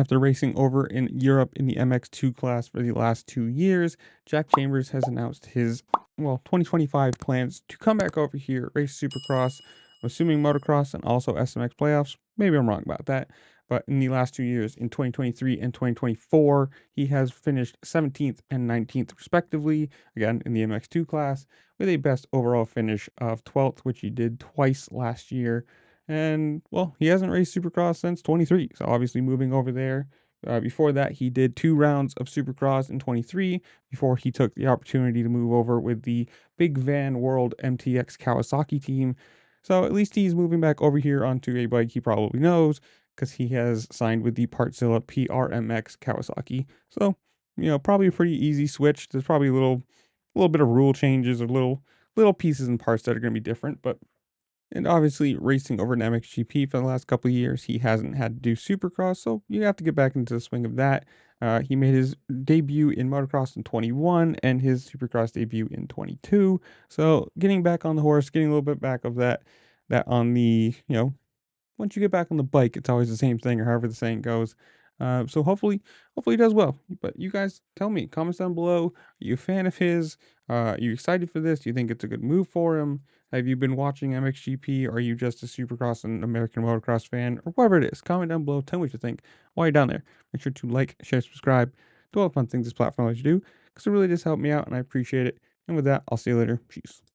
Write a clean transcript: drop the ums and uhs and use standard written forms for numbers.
After racing over in Europe in the MX2 class for the last 2 years, Jack Chambers has announced his, 2025 plans to come back over here, race Supercross, I'm assuming motocross and also SMX playoffs. Maybe I'm wrong about that. But in the last 2 years, in 2023 and 2024, he has finished 17th and 19th respectively, again in the MX2 class, with a best overall finish of 12th, which he did twice last year. And well, he hasn't raced Supercross since 23, so obviously moving over there. Before that, he did 2 rounds of Supercross in 23 before he took the opportunity to move over with the Big Van World MTX Kawasaki team. So at least he's moving back over here onto a bike he probably knows because he has signed with the Partzilla PRMX Kawasaki. So, probably a pretty easy switch. There's probably a little bit of rule changes or little pieces and parts that are going to be different, but and obviously, racing over an MXGP for the last couple of years, he hasn't had to do Supercross, so you have to get back into the swing of that. He made his debut in motocross in 21 and his Supercross debut in 22. So getting back on the horse, getting a little bit back of that on the, once you get back on the bike, it's always the same thing, or however the saying goes. So hopefully he does well. But you guys tell me, comments down below. Are you a fan of his? Are you excited for this? Do you think it's a good move for him? Have you been watching MXGP? Or are you just a Supercross and American motocross fan? Or whatever it is. Comment down below. Tell me what you think. While you're down there, make sure to like, share, subscribe. Do all the fun things this platform lets you do. Because it really does help me out and I appreciate it. And with that, I'll see you later. Peace.